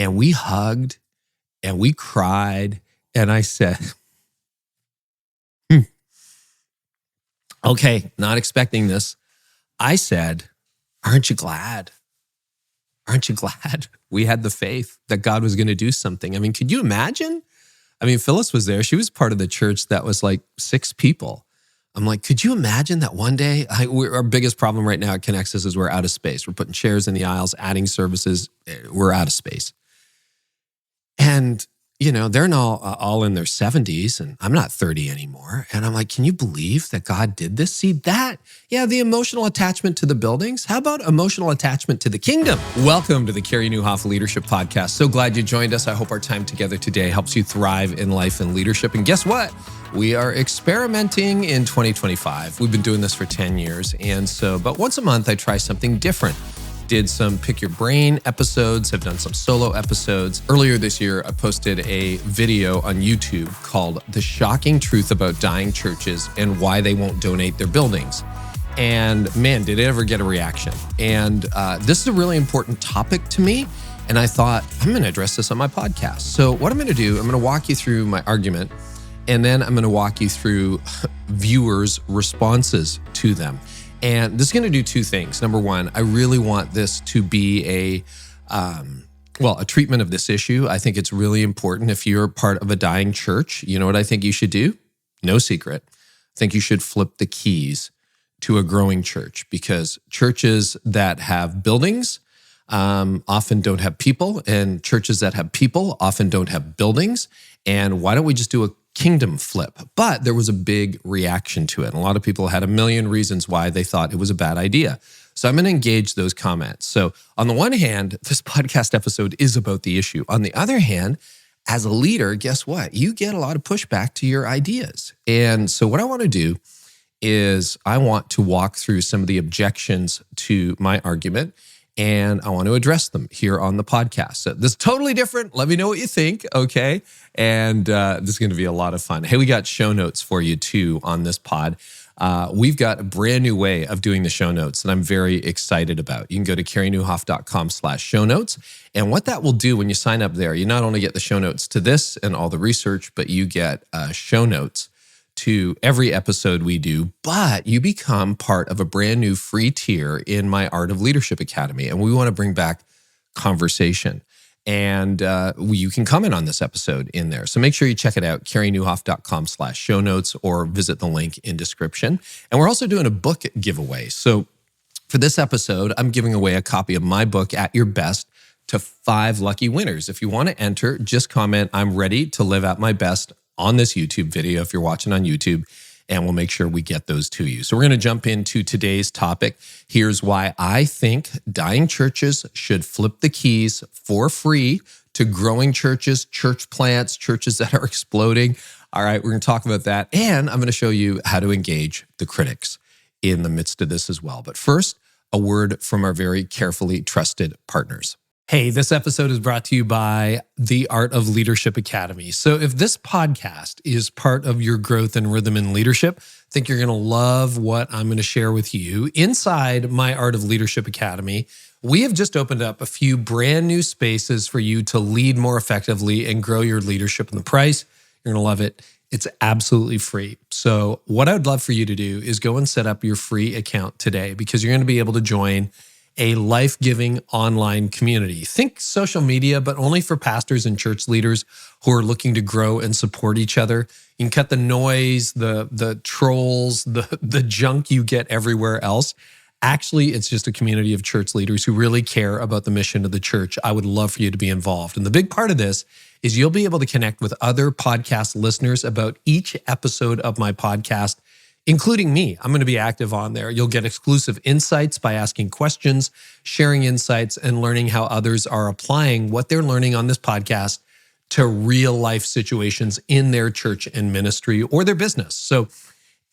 and we hugged and we cried. And I said, okay, not expecting this. I said, aren't you glad? Aren't you glad we had the faith that God was going to do something? I mean, could you imagine? I mean, Phyllis was there. She was part of the church that was like 6 people. I'm like, could you imagine that one day? Our biggest problem right now at Connexus is we're out of space. We're putting chairs in the aisles, adding services. We're out of space. And, you know, they're all in their 70s, and I'm not 30 anymore. And I'm like, can you believe that God did this? See that? Yeah, the emotional attachment to the buildings. How about emotional attachment to the kingdom? Welcome to the Carey Nieuwhof Leadership Podcast. So glad you joined us. I hope our time together today helps you thrive in life and leadership. And guess what? We are experimenting in 2025. We've been doing this for 10 years. And so about once a month, I try something different. Did some Pick Your Brain episodes, have done some solo episodes. Earlier this year, I posted a video on YouTube called The Shocking Truth About Dying Churches and Why They Won't Donate Their Buildings. And man, did it ever get a reaction. And this is a really important topic to me. And I thought, I'm going to address this on my podcast. So what I'm going to do, I'm going to walk you through my argument, and then I'm going to walk you through viewers' responses to them. And this is going to do 2 things. Number one, I really want this to be a treatment of this issue. I think it's really important. If you're part of a dying church, you know what I think you should do? No secret. I think you should flip the keys to a growing church, because churches that have buildings often don't have people, and churches that have people often don't have buildings. And why don't we just do a kingdom flip? But there was a big reaction to it. And a lot of people had a million reasons why they thought it was a bad idea. So I'm going to engage those comments. So on the one hand, this podcast episode is about the issue. On the other hand, as a leader, guess what? You get a lot of pushback to your ideas. And so what I want to do is I want to walk through some of the objections to my argument, and I want to address them here on the podcast. So this is totally different. Let me know what you think, okay? And this is going to be a lot of fun. Hey, we got show notes for you too on this pod. We've got a brand new way of doing the show notes that I'm very excited about. You can go to careynieuwhof.com/show notes. And what that will do when you sign up there, you not only get the show notes to this and all the research, but you get show notes to every episode we do, but you become part of a brand new free tier in my Art of Leadership Academy. And we want to bring back conversation. And you can comment on this episode in there. So make sure you check it out, careynieuwhof.com/show notes, or visit the link in description. And we're also doing a book giveaway. So for this episode, I'm giving away a copy of my book, At Your Best, to 5 lucky winners. If you want to enter, just comment, I'm ready to live at my best, on this YouTube video if you're watching on YouTube, and we'll make sure we get those to you. So we're going to jump into today's topic. Here's why I think dying churches should flip the keys for free to growing churches, church plants, churches that are exploding. All right, we're going to talk about that, and I'm going to show you how to engage the critics in the midst of this as well. But first, a word from our very carefully trusted partners. Hey, this episode is brought to you by the Art of Leadership Academy. So if this podcast is part of your growth and rhythm in leadership, I think you're going to love what I'm going to share with you. Inside my Art of Leadership Academy, we have just opened up a few brand new spaces for you to lead more effectively and grow your leadership. And the price, you're going to love it. It's absolutely free. So what I would love for you to do is go and set up your free account today, because you're going to be able to join a life-giving online community. Think social media, but only for pastors and church leaders who are looking to grow and support each other. You can cut the noise, the trolls, the junk you get everywhere else. Actually, it's just a community of church leaders who really care about the mission of the church. I would love for you to be involved. And the big part of this is you'll be able to connect with other podcast listeners about each episode of my podcast, including me. I'm going to be active on there. You'll get exclusive insights by asking questions, sharing insights, and learning how others are applying what they're learning on this podcast to real life situations in their church and ministry or their business. So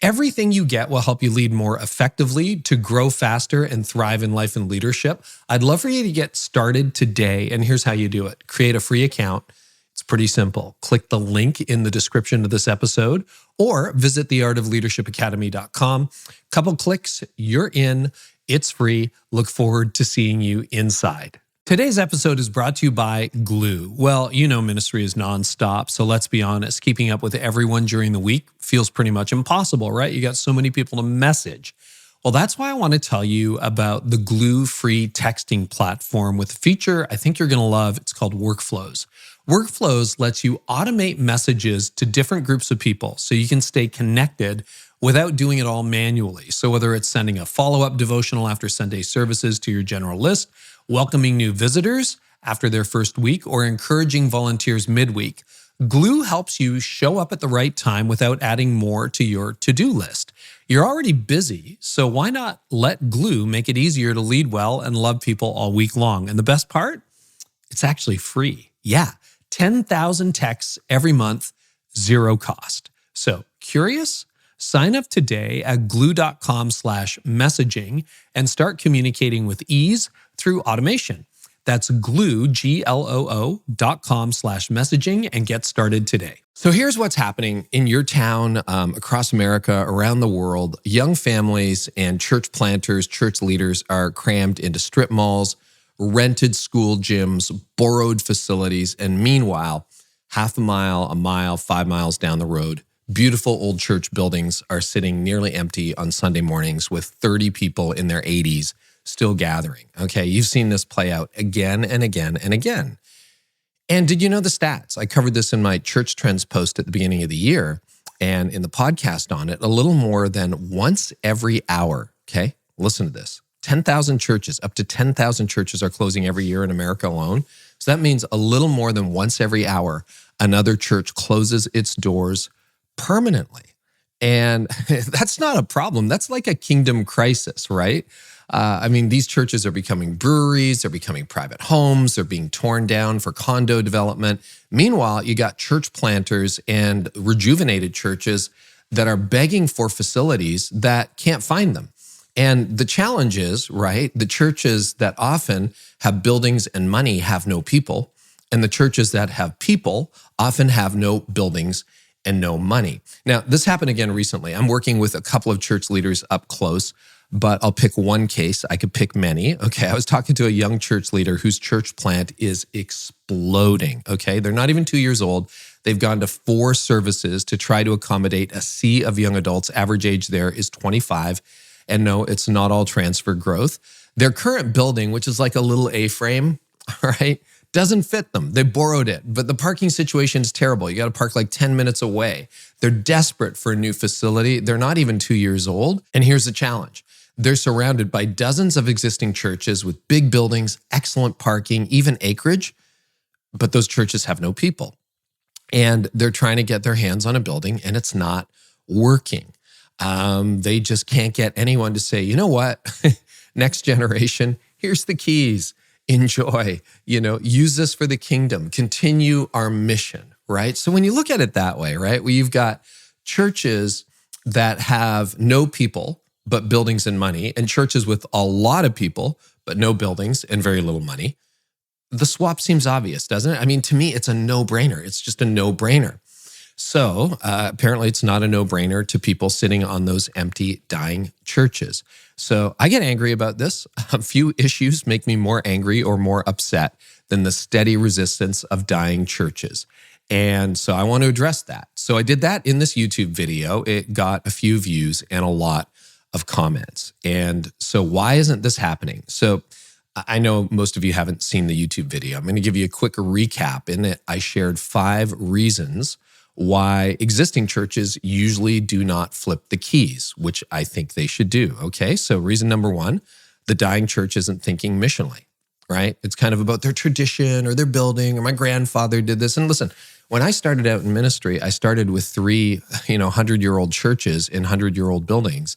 everything you get will help you lead more effectively, to grow faster and thrive in life and leadership. I'd love for you to get started today. And here's how you do it. Create a free account. It's pretty simple. Click the link in the description of this episode, or visit theartofleadershipacademy.com. Couple clicks, you're in. It's free. Look forward to seeing you inside. Today's episode is brought to you by Gloo. Well, you know ministry is nonstop, so let's be honest, keeping up with everyone during the week feels pretty much impossible, right? You got so many people to message. Well, that's why I want to tell you about the Gloo free texting platform with a feature I think you're going to love. It's called Workflows. Workflows lets you automate messages to different groups of people so you can stay connected without doing it all manually. So whether it's sending a follow-up devotional after Sunday services to your general list, welcoming new visitors after their first week, or encouraging volunteers midweek, Gloo helps you show up at the right time without adding more to your to-do list. You're already busy, so why not let Gloo make it easier to lead well and love people all week long? And the best part? It's actually free. Yeah, 10,000 texts every month, zero cost. So curious? Sign up today at gloo.com/messaging and start communicating with ease through automation. That's Gloo, gloo.com/messaging, and get started today. So here's what's happening in your town, across America, around the world. Young families and church planters, church leaders are crammed into strip malls, rented school gyms, borrowed facilities, and meanwhile, half a mile, 5 miles down the road, beautiful old church buildings are sitting nearly empty on Sunday mornings with 30 people in their 80s still gathering. Okay, you've seen this play out again and again and again. And did you know the stats? I covered this in my Church Trends post at the beginning of the year and in the podcast on it. A little more than once every hour, okay? Listen to this. 10,000 churches, up to 10,000 churches are closing every year in America alone. So that means a little more than once every hour, another church closes its doors permanently. And that's not a problem. That's like a kingdom crisis, right? These churches are becoming breweries, they're becoming private homes, they're being torn down for condo development. Meanwhile, you got church planters and rejuvenated churches that are begging for facilities that can't find them. And the challenge is, right, the churches that often have buildings and money have no people, and the churches that have people often have no buildings and no money. Now, this happened again recently. I'm working with a couple of church leaders up close, but I'll pick one case. I could pick many. Okay, I was talking to a young church leader whose church plant is exploding. Okay, they're not even 2 years old. They've gone to 4 services to try to accommodate a sea of young adults. Average age there is 25. And no, it's not all transfer growth. Their current building, which is like a little A-frame, all right, doesn't fit them. They borrowed it, but the parking situation is terrible. You got to park like 10 minutes away. They're desperate for a new facility. They're not even 2 years old. And here's the challenge. They're surrounded by dozens of existing churches with big buildings, excellent parking, even acreage, but those churches have no people. And they're trying to get their hands on a building and it's not working. They just can't get anyone to say, you know what, next generation, here's the keys. Enjoy, use this for the kingdom, continue our mission, right? So when you look at it that way, right, where you've got churches that have no people, but buildings and money, and churches with a lot of people, but no buildings and very little money, the swap seems obvious, doesn't it? I mean, to me, it's a no-brainer. It's just a no-brainer. So apparently it's not a no-brainer to people sitting on those empty, dying churches. So I get angry about this. A few issues make me more angry or more upset than the steady resistance of dying churches. And so I want to address that. So I did that in this YouTube video. It got a few views and a lot of comments. And so why isn't this happening? So I know most of you haven't seen the YouTube video. I'm going to give you a quick recap. In it, I shared 5 reasons why existing churches usually do not flip the keys, which I think they should do. Okay, so reason number 1, the dying church isn't thinking missionally, right? It's kind of about their tradition or their building or my grandfather did this. And listen, when I started out in ministry, I started with 3, 100-year-old churches in 100-year-old buildings.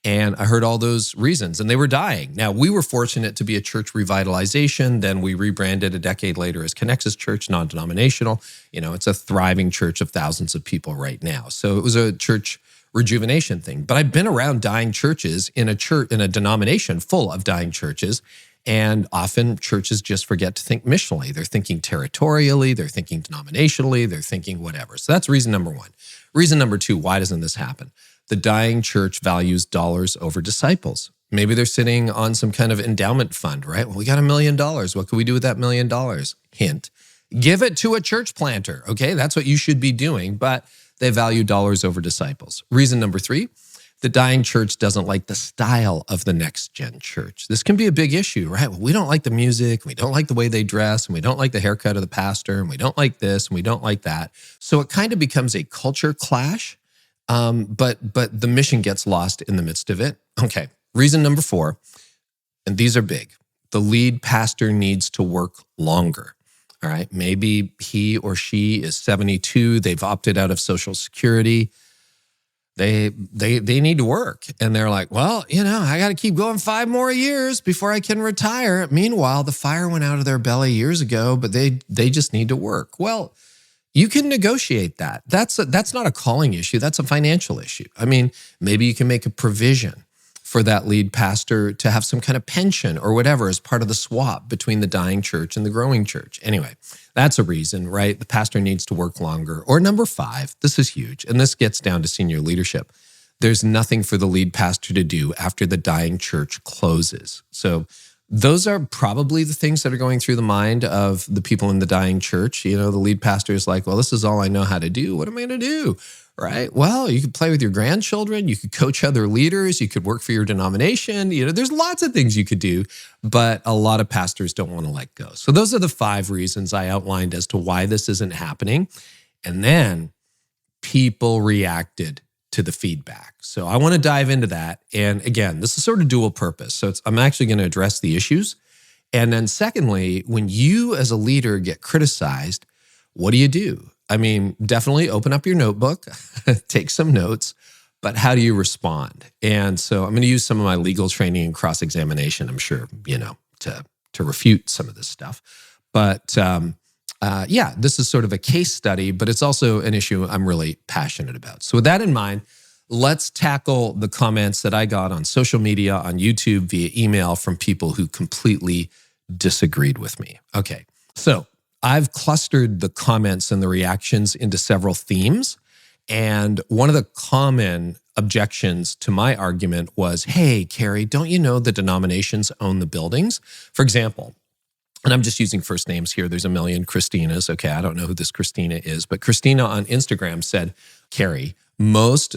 And I heard all those reasons, and they were dying. Now, we were fortunate to be a church revitalization. Then we rebranded a decade later as Connexus Church, non-denominational. It's a thriving church of thousands of people right now. So it was a church rejuvenation thing. But I've been around dying churches in a denomination full of dying churches. And often churches just forget to think missionally. They're thinking territorially, they're thinking denominationally, they're thinking whatever. So that's reason number 1. Reason number 2, why doesn't this happen? The dying church values dollars over disciples. Maybe they're sitting on some kind of endowment fund, right? Well, we got $1 million. What can we do with that $1 million? Hint, give it to a church planter, okay? That's what you should be doing, but they value dollars over disciples. Reason number 3, the dying church doesn't like the style of the next gen church. This can be a big issue, right? Well, we don't like the music, we don't like the way they dress, and we don't like the haircut of the pastor, and we don't like this, and we don't like that. So it kind of becomes a culture clash, but the mission gets lost in the midst of it. Okay, reason number 4, and these are big. The lead pastor needs to work longer. All right, maybe he or she is 72, they've opted out of Social Security. They need to work. And they're like, well, I got to keep going 5 more years before I can retire. Meanwhile, the fire went out of their belly years ago, but they just need to work. Well, you can negotiate that. That's not a calling issue. That's a financial issue. I mean, maybe you can make a provision for that lead pastor to have some kind of pension or whatever as part of the swap between the dying church and the growing church. Anyway, that's a reason, right? The pastor needs to work longer. Or number 5, this is huge, and this gets down to senior leadership. There's nothing for the lead pastor to do after the dying church closes. So those are probably the things that are going through the mind of the people in the dying church. The lead pastor is like, well, this is all I know how to do. What am I going to do? Right? Well, you could play with your grandchildren. You could coach other leaders. You could work for your denomination. There's lots of things you could do, but a lot of pastors don't want to let go. So those are the 5 reasons I outlined as to why this isn't happening. And then people reacted to the feedback. So I want to dive into that. And again, this is sort of dual purpose. So I'm actually going to address the issues. And then secondly, when you as a leader get criticized, what do? I mean, definitely open up your notebook, take some notes, but how do you respond? And so I'm going to use some of my legal training and cross-examination, I'm sure, to refute some of this stuff. But this is sort of a case study, but it's also an issue I'm really passionate about. So with that in mind, let's tackle the comments that I got on social media, on YouTube, via email from people who completely disagreed with me. Okay, so I've clustered the comments and the reactions into several themes. And one of the common objections to my argument was, hey, Carey, don't you know the denominations own the buildings? For example, and I'm just using first names here. There's a million Christinas. Okay, I don't know who this Christina is, but Christina on Instagram said, Carey, most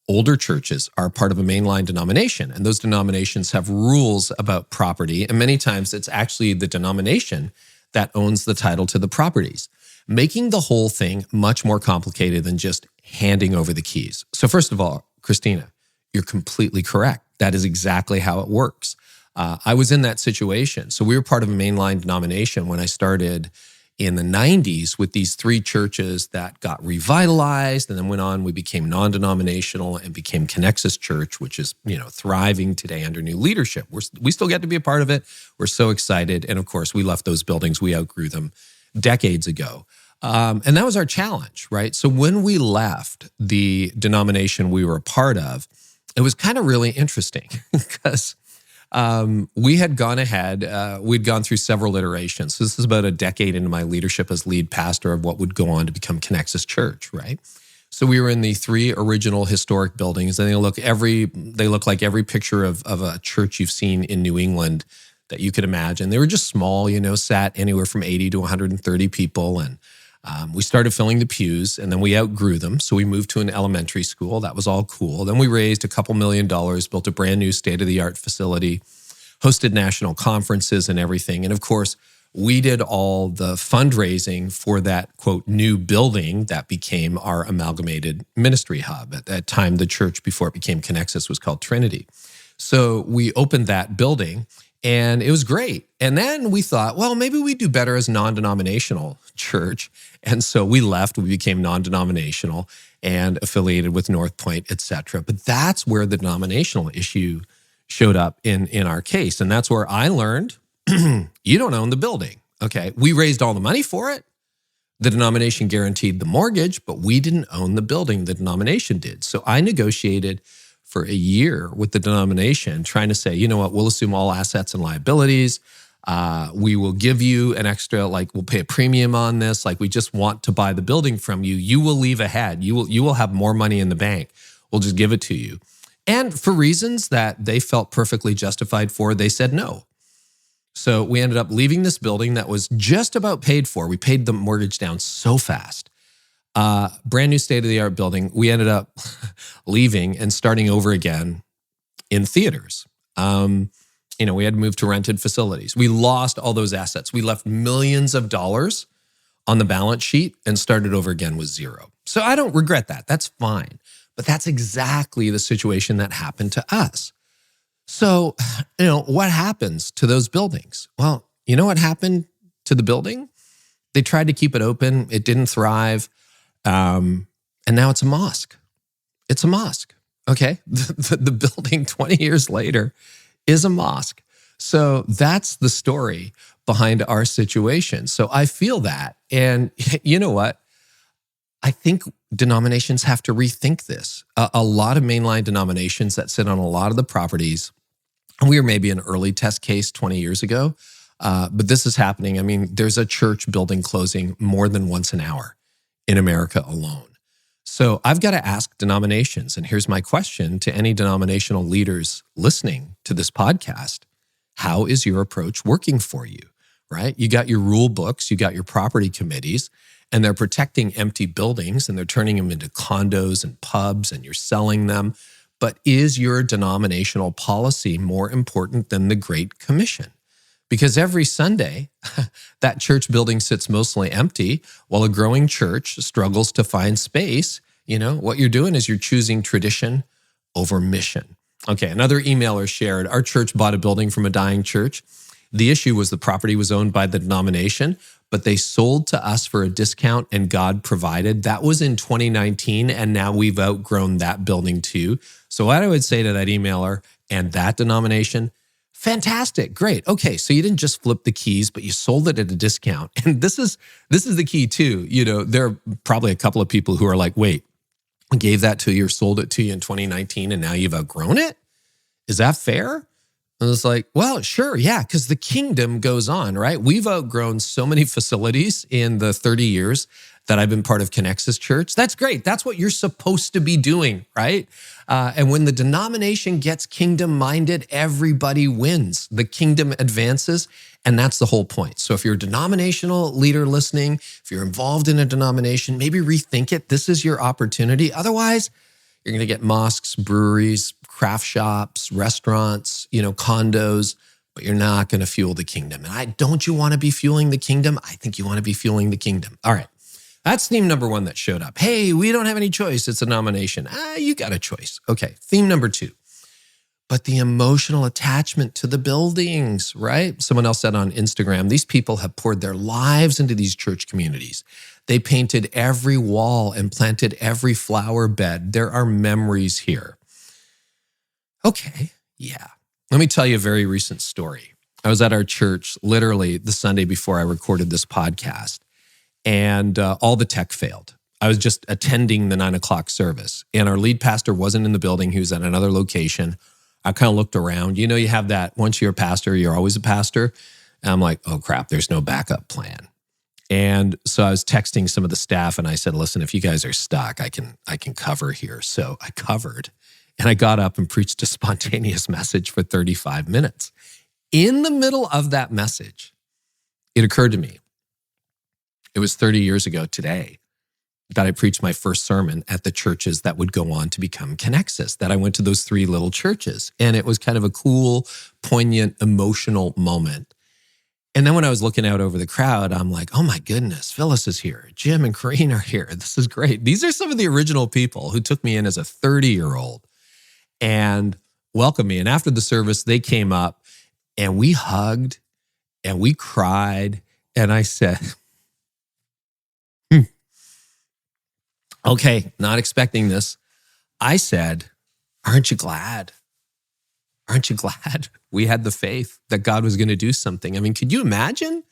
older churches are part of a mainline denomination, and those denominations have rules about property, and many times it's actually the denomination that owns the title to the properties, making the whole thing much more complicated than just handing over the keys. So first of all, Christina, you're completely correct. That is exactly how it works. I was in that situation. So we were part of a mainline denomination when I started in the 90s with these 3 churches that got revitalized and then went on. We became non-denominational and became Connexus Church, which is, thriving today under new leadership. We still get to be a part of it. We're so excited. And of course, we left those buildings. We outgrew them decades ago. And that was our challenge, right? So when we left the denomination we were a part of, it was kind of really interesting because we had gone ahead, we'd gone through several iterations. So this is about a decade into my leadership as lead pastor of what would go on to become Connexus Church, right? So we were in the 3 original historic buildings, and they look like every picture of a church you've seen in New England that you could imagine. They were just small, sat anywhere from 80 to 130 people, and we started filling the pews, and then we outgrew them. So we moved to an elementary school. That was all cool. Then we raised a couple $1 million, built a brand new state-of-the-art facility, hosted national conferences and everything. And of course, we did all the fundraising for that, quote, new building that became our amalgamated ministry hub. At that time, the church, before it became Connexus, was called Trinity. So we opened that building, and it was great. And then we thought, well, maybe we do better as non-denominational church. And so we left, we became non-denominational and affiliated with North Point, et cetera. But that's where the denominational issue showed up in our case. And that's where I learned, you don't own the building. Okay, we raised all the money for it. The denomination guaranteed the mortgage, but we didn't own the building. The denomination did. So I negotiated for a year with the denomination, trying to say, you know what, we'll assume all assets and liabilities. We will give you an extra, we'll pay a premium on this. We just want to buy the building from you. You will leave ahead. You will have more money in the bank. We'll just give it to you. And for reasons that they felt perfectly justified for, they said no. So we ended up leaving this building that was just about paid for. We paid the mortgage down so fast. Brand new state-of-the-art building. We ended up leaving and starting over again in theaters. We had to move to rented facilities. We lost all those assets. We left millions of dollars on the balance sheet and started over again with zero. So I don't regret that. That's fine. But that's exactly the situation that happened to us. So, what happens to those buildings? Well, you know what happened to the building? They tried to keep it open. It didn't thrive. And now it's a mosque. It's a mosque. Okay. The building 20 years later is a mosque. So that's the story behind our situation. So I feel that. And you know what? I think denominations have to rethink this. A lot of mainline denominations that sit on a lot of the properties, we were maybe an early test case 20 years ago, but this is happening. I mean, there's a church building closing more than once an hour in America alone. So I've got to ask denominations, and here's my question to any denominational leaders listening to this podcast. How is your approach working for you, right? You got your rule books, you got your property committees, and they're protecting empty buildings and they're turning them into condos and pubs and you're selling them. But is your denominational policy more important than the Great Commission? Because every Sunday, that church building sits mostly empty while a growing church struggles to find space. What you're doing is you're choosing tradition over mission. Okay, another emailer shared, our church bought a building from a dying church. The issue was the property was owned by the denomination, but they sold to us for a discount and God provided. That was in 2019, and now we've outgrown that building too. So what I would say to that emailer and that denomination, fantastic, great. Okay, so you didn't just flip the keys, but you sold it at a discount. And this is the key too. There are probably a couple of people who are like, wait, I gave that to you or sold it to you in 2019 and now you've outgrown it? Is that fair? And it's like, well, sure, yeah, because the kingdom goes on, right? We've outgrown so many facilities in the 30 years that I've been part of Connexus Church. That's great. That's what you're supposed to be doing, right? And when the denomination gets kingdom-minded, everybody wins. The kingdom advances, and that's the whole point. So if you're a denominational leader listening, if you're involved in a denomination, maybe rethink it. This is your opportunity. Otherwise, you're going to get mosques, breweries, craft shops, restaurants, condos, but you're not going to fuel the kingdom. And don't you want to be fueling the kingdom? I think you want to be fueling the kingdom. All right. That's theme number one that showed up. Hey, we don't have any choice. It's a nomination. You got a choice. Okay. Theme number two. But the emotional attachment to the buildings, right? Someone else said on Instagram, these people have poured their lives into these church communities. They painted every wall and planted every flower bed. There are memories here. Okay, yeah. Let me tell you a very recent story. I was at our church literally the Sunday before I recorded this podcast, and all the tech failed. I was just attending the 9:00 service, and our lead pastor wasn't in the building. He was at another location. I kind of looked around. You have that, once you're a pastor, you're always a pastor. And I'm like, oh crap, there's no backup plan. And so I was texting some of the staff and I said, listen, if you guys are stuck, I can cover here. So I covered. And I got up and preached a spontaneous message for 35 minutes. In the middle of that message, it occurred to me, it was 30 years ago today that I preached my first sermon at the churches that would go on to become Connexus, that I went to those 3 little churches. And it was kind of a cool, poignant, emotional moment. And then when I was looking out over the crowd, I'm like, oh my goodness, Phyllis is here. Jim and Corrine are here. This is great. These are some of the original people who took me in as a 30-year-old and welcomed me. And after the service, they came up and we hugged and we cried. And I said, okay, not expecting this. I said, aren't you glad? Aren't you glad we had the faith that God was going to do something? I mean, could you imagine?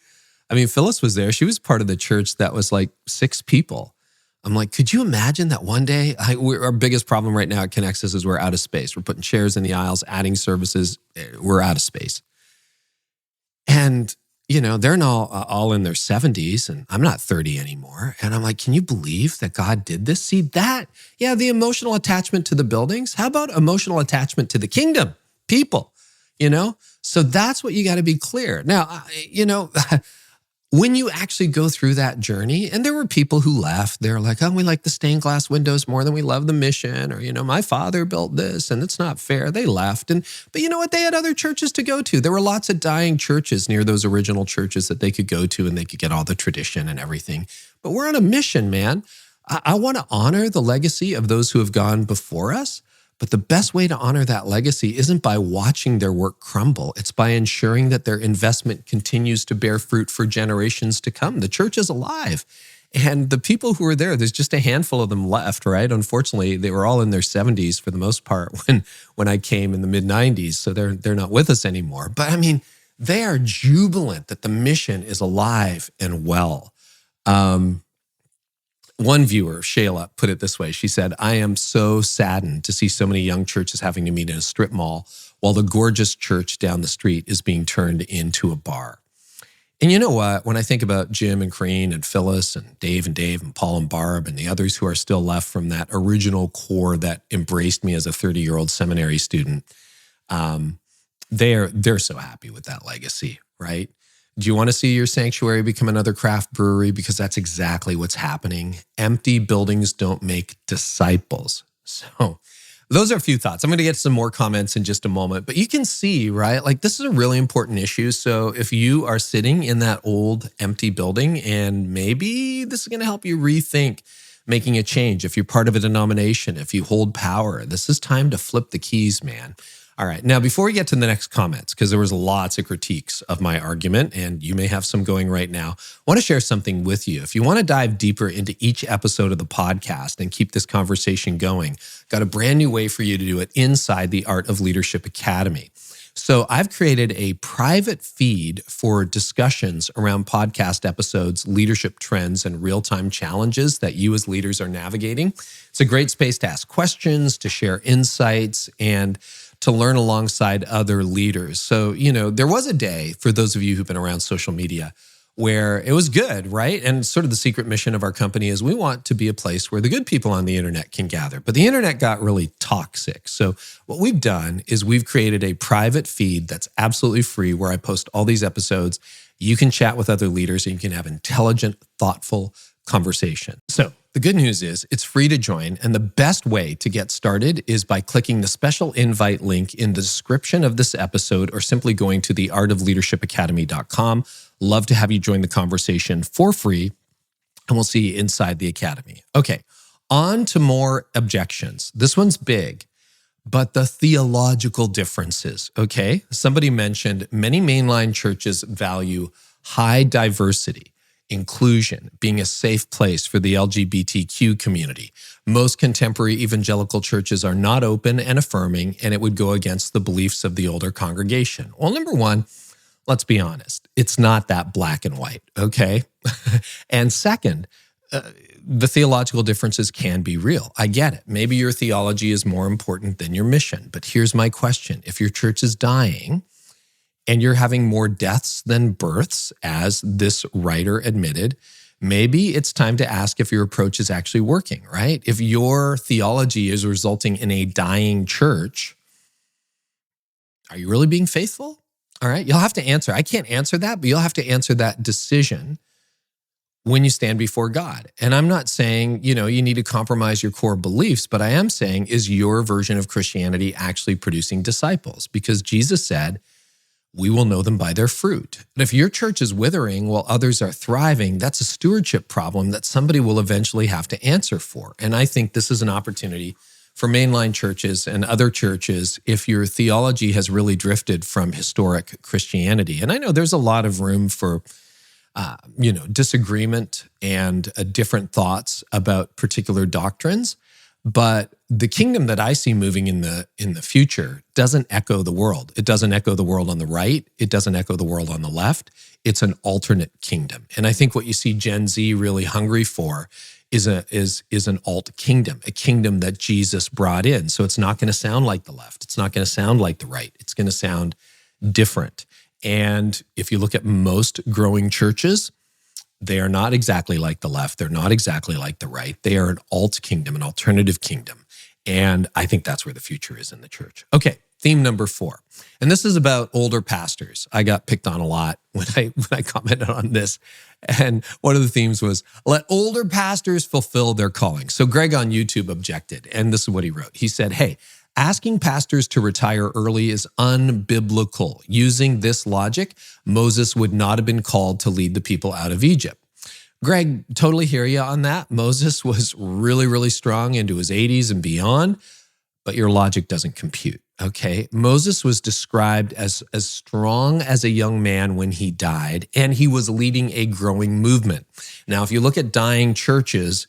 I mean, Phyllis was there. She was part of the church that was like 6 people. I'm like, could you imagine that one day? Our biggest problem right now at Connexus is we're out of space. We're putting chairs in the aisles, adding services. We're out of space. And they're all in their 70s, and I'm not 30 anymore. And I'm like, can you believe that God did this? See that? Yeah, the emotional attachment to the buildings. How about emotional attachment to the kingdom, people? So that's what you got to be clear. Now, when you actually go through that journey, and there were people who left, they're like, oh, we like the stained glass windows more than we love the mission, or, my father built this and it's not fair. They left. But you know what? They had other churches to go to. There were lots of dying churches near those original churches that they could go to, and they could get all the tradition and everything. But we're on a mission, man. I want to honor the legacy of those who have gone before us. But the best way to honor that legacy isn't by watching their work crumble. It's by ensuring that their investment continues to bear fruit for generations to come. The church is alive. And the people who are there's just a handful of them left, right? Unfortunately, they were all in their 70s for the most part when I came in the mid-90s. So they're not with us anymore. But they are jubilant that the mission is alive and well. One viewer, Shayla, put it this way. She said, I am so saddened to see so many young churches having to meet in a strip mall while the gorgeous church down the street is being turned into a bar. And you know what? When I think about Jim and Corrine and Phyllis and Dave and Paul and Barb and the others who are still left from that original core that embraced me as a 30-year-old seminary student, they're so happy with that legacy, right? Do you want to see your sanctuary become another craft brewery? Because that's exactly what's happening. Empty buildings don't make disciples. So those are a few thoughts. I'm going to get some more comments in just a moment. But you can see, right? Like, this is a really important issue. So if you are sitting in that old empty building, and maybe this is going to help you rethink making a change. If you're part of a denomination, if you hold power, this is time to flip the keys, man. All right. Now, before we get to the next comments, because there was lots of critiques of my argument, and you may have some going right now, I want to share something with you. If you want to dive deeper into each episode of the podcast and keep this conversation going, got a brand new way for you to do it inside the Art of Leadership Academy. So I've created a private feed for discussions around podcast episodes, leadership trends, and real-time challenges that you as leaders are navigating. It's a great space to ask questions, to share insights, and to learn alongside other leaders. So, there was a day, for those of you who've been around social media, where it was good, right? And sort of the secret mission of our company is we want to be a place where the good people on the internet can gather. But the internet got really toxic. So what we've done is we've created a private feed that's absolutely free where I post all these episodes. You can chat with other leaders and you can have intelligent, thoughtful conversation. So the good news is it's free to join, and the best way to get started is by clicking the special invite link in the description of this episode or simply going to theartofleadershipacademy.com. Love to have you join the conversation for free, and we'll see you inside the academy. Okay, on to more objections. This one's big, but the theological differences, okay? Somebody mentioned many mainline churches value high diversity, inclusion, being a safe place for the LGBTQ community. Most contemporary evangelical churches are not open and affirming, and it would go against the beliefs of the older congregation. Well, number one, let's be honest. It's not that black and white, okay? And second, the theological differences can be real. I get it. Maybe your theology is more important than your mission. But here's my question. If your church is dying, and you're having more deaths than births, as this writer admitted, maybe it's time to ask if your approach is actually working, right? If your theology is resulting in a dying church, are you really being faithful? All right, you'll have to answer. I can't answer that, but you'll have to answer that decision when you stand before God. And I'm not saying, you need to compromise your core beliefs, but I am saying, is your version of Christianity actually producing disciples? Because Jesus said, we will know them by their fruit. And if your church is withering while others are thriving, that's a stewardship problem that somebody will eventually have to answer for. And I think this is an opportunity for mainline churches and other churches if your theology has really drifted from historic Christianity. And I know there's a lot of room for disagreement and different thoughts about particular doctrines. But the kingdom that I see moving in the future doesn't echo the world. It doesn't echo the world on the right. It doesn't echo the world on the left. It's an alternate kingdom. And I think what you see Gen Z really hungry for is an alt kingdom, a kingdom that Jesus brought in. So it's not going to sound like the left. It's not going to sound like the right. It's going to sound different. And if you look at most growing churches, they are not exactly like the left. They're not exactly like the right. They are an alt kingdom, an alternative kingdom. And I think that's where the future is in the church. Okay, theme number 4. And this is about older pastors. I got picked on a lot when I commented on this. And one of the themes was, let older pastors fulfill their calling. So Greg on YouTube objected, and this is what he wrote. He said, hey, asking pastors to retire early is unbiblical. Using this logic, Moses would not have been called to lead the people out of Egypt. Greg, totally hear you on that. Moses was really, really strong into his 80s and beyond, but your logic doesn't compute, okay? Moses was described as strong as a young man when he died, and he was leading a growing movement. Now, if you look at dying churches,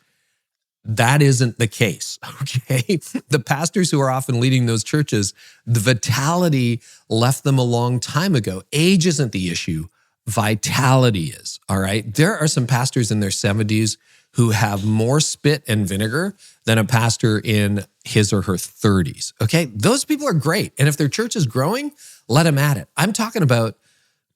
that isn't the case, okay? The pastors who are often leading those churches, the vitality left them a long time ago. Age isn't the issue. Vitality is, all right? There are some pastors in their 70s who have more spit and vinegar than a pastor in his or her 30s, okay? Those people are great. And if their church is growing, let them at it. I'm talking about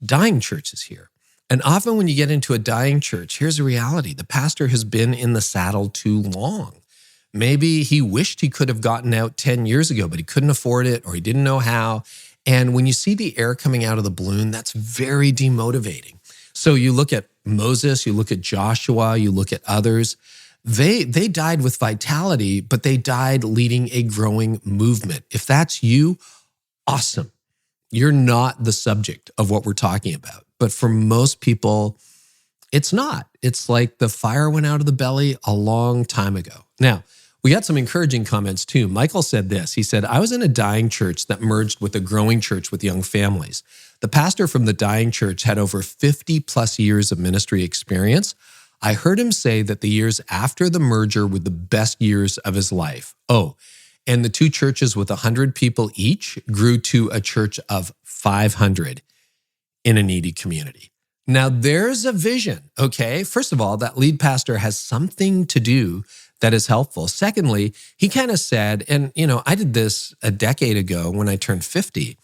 dying churches here. And often when you get into a dying church, here's the reality. The pastor has been in the saddle too long. Maybe he wished he could have gotten out 10 years ago, but he couldn't afford it or he didn't know how. And when you see the air coming out of the balloon, that's very demotivating. So you look at Moses, you look at Joshua, you look at others. They died with vitality, but they died leading a growing movement. If that's you, awesome. You're not the subject of what we're talking about. But for most people, it's not. It's like the fire went out of the belly a long time ago. Now, we got some encouraging comments too. Michael said this. He said, I was in a dying church that merged with a growing church with young families. The pastor from the dying church had over 50 plus years of ministry experience. I heard him say that the years after the merger were the best years of his life. Oh, and the 2 churches with 100 people each grew to a church of 500 in a needy community. Now, there's a vision, okay? First of all, that lead pastor has something to do that is helpful. Secondly, he kind of said, and I did this a decade ago when I turned 50,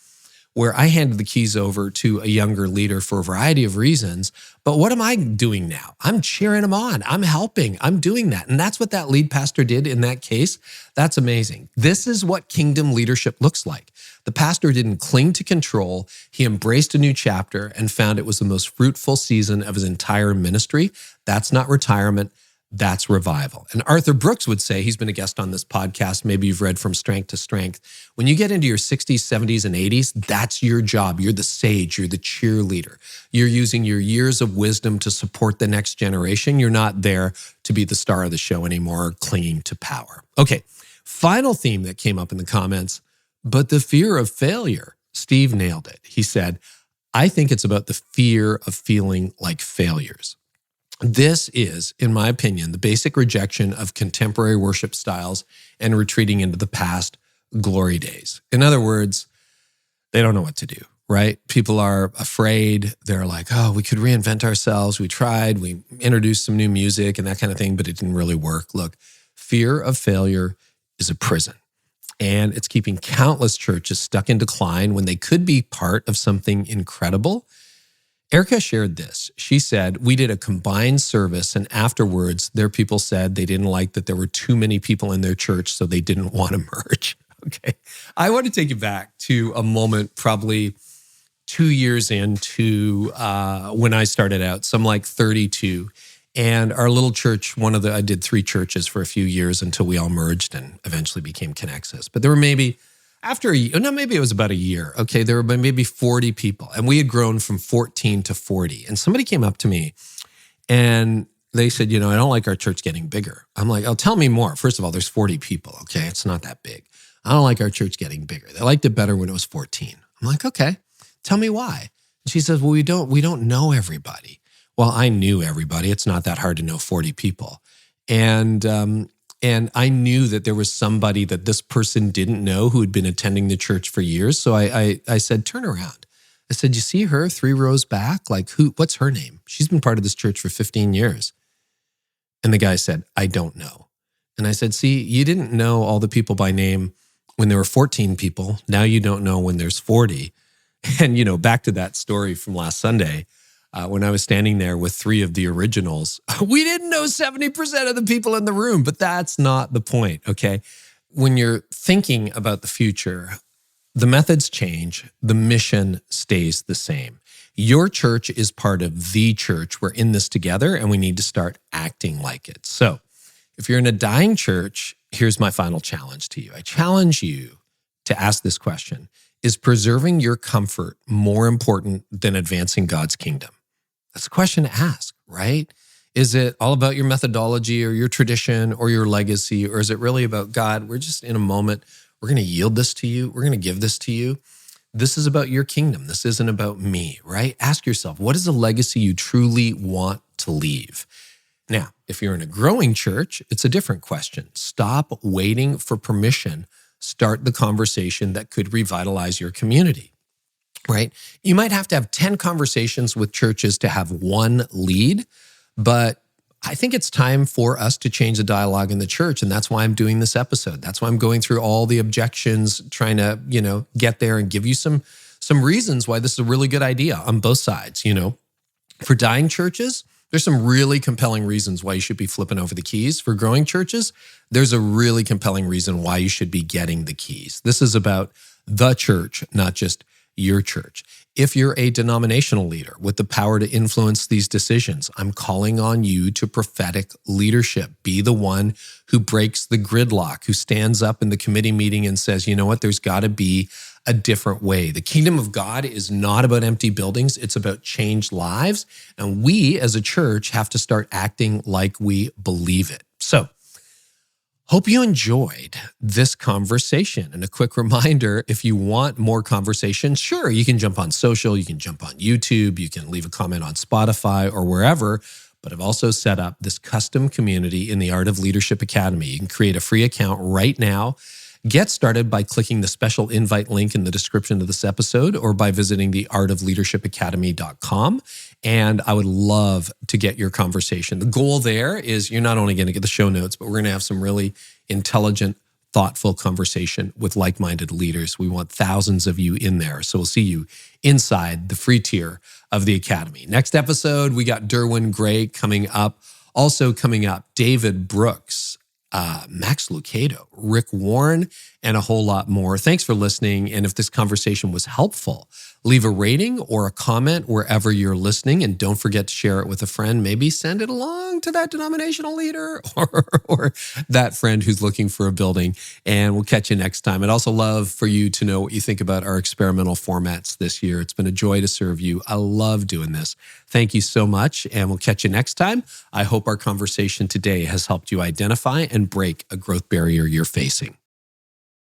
where I handed the keys over to a younger leader for a variety of reasons. But what am I doing now? I'm cheering him on. I'm helping. I'm doing that. And that's what that lead pastor did in that case. That's amazing. This is what kingdom leadership looks like. The pastor didn't cling to control. He embraced a new chapter and found it was the most fruitful season of his entire ministry. That's not retirement. That's revival. And Arthur Brooks would say, he's been a guest on this podcast, maybe you've read From Strength to Strength. When you get into your 60s, 70s, and 80s, that's your job. You're the sage. You're the cheerleader. You're using your years of wisdom to support the next generation. You're not there to be the star of the show anymore, clinging to power. Okay, final theme that came up in the comments, but the fear of failure. Steve nailed it. He said, I think it's about the fear of feeling like failures. This is, in my opinion, the basic rejection of contemporary worship styles and retreating into the past glory days. In other words, they don't know what to do, right? People are afraid. They're like, oh, we could reinvent ourselves. We tried, we introduced some new music and that kind of thing, but it didn't really work. Look, fear of failure is a prison, and it's keeping countless churches stuck in decline when they could be part of something incredible. Erica shared this. She said, we did a combined service, and afterwards, their people said they didn't like that there were too many people in their church, so they didn't want to merge. Okay. I want to take you back to a moment probably 2 years into when I started out, so I'm like 32. And our little church, I did 3 churches for a few years until we all merged and eventually became Connexus. But there were maybe maybe it was about a year. Okay, there were maybe 40 people, and we had grown from 14 to 40. And somebody came up to me and they said, I don't like our church getting bigger. I'm like, oh, tell me more. First of all, there's 40 people, okay? It's not that big. I don't like our church getting bigger. They liked it better when it was 14. I'm like, okay, tell me why. And she says, well, we don't know everybody. Well, I knew everybody. It's not that hard to know 40 people. And I knew that there was somebody that this person didn't know who had been attending the church for years. So I said, turn around. I said, you see her 3 rows back? Like, what's her name? She's been part of this church for 15 years. And the guy said, I don't know. And I said, see, you didn't know all the people by name when there were 14 people. Now you don't know when there's 40. And, back to that story from last Sunday, when I was standing there with 3 of the originals, we didn't know 70% of the people in the room, but that's not the point, okay? When you're thinking about the future, the methods change, the mission stays the same. Your church is part of the church. We're in this together, and we need to start acting like it. So if you're in a dying church, here's my final challenge to you. I challenge you to ask this question: is preserving your comfort more important than advancing God's kingdom? That's a question to ask, right? Is it all about your methodology or your tradition or your legacy, or is it really about God? We're just in a moment. We're going to yield this to you. We're going to give this to you. This is about your kingdom. This isn't about me, right? Ask yourself, what is a legacy you truly want to leave? Now, if you're in a growing church, it's a different question. Stop waiting for permission. Start the conversation that could revitalize your community, right? You might have to have 10 conversations with churches to have one lead, but I think it's time for us to change the dialogue in the church, and that's why I'm doing this episode. That's why I'm going through all the objections, trying to, get there and give you some reasons why this is a really good idea on both sides. For dying churches, there's some really compelling reasons why you should be flipping over the keys. For growing churches, there's a really compelling reason why you should be getting the keys. This is about the church, not just your church. If you're a denominational leader with the power to influence these decisions, I'm calling on you to prophetic leadership. Be the one who breaks the gridlock, who stands up in the committee meeting and says, you know what, there's got to be a different way. The kingdom of God is not about empty buildings. It's about changed lives. And we as a church have to start acting like we believe it. So, hope you enjoyed this conversation. And a quick reminder, if you want more conversation, sure, you can jump on social, you can jump on YouTube, you can leave a comment on Spotify or wherever. But I've also set up this custom community in the Art of Leadership Academy. You can create a free account right now. Get started by clicking the special invite link in the description of this episode or by visiting the artofleadershipacademy.com. And I would love to get your conversation. The goal there is you're not only going to get the show notes, but we're going to have some really intelligent, thoughtful conversation with like-minded leaders. We want thousands of you in there. So we'll see you inside the free tier of the Academy. Next episode, we got Derwin Gray coming up. Also coming up, David Brooks, Max Lucado, Rick Warren, and a whole lot more. Thanks for listening. And if this conversation was helpful, leave a rating or a comment wherever you're listening. And don't forget to share it with a friend. Maybe send it along to that denominational leader or that friend who's looking for a building. And we'll catch you next time. I'd also love for you to know what you think about our experimental formats this year. It's been a joy to serve you. I love doing this. Thank you so much. And we'll catch you next time. I hope our conversation today has helped you identify and break a growth barrier you're facing.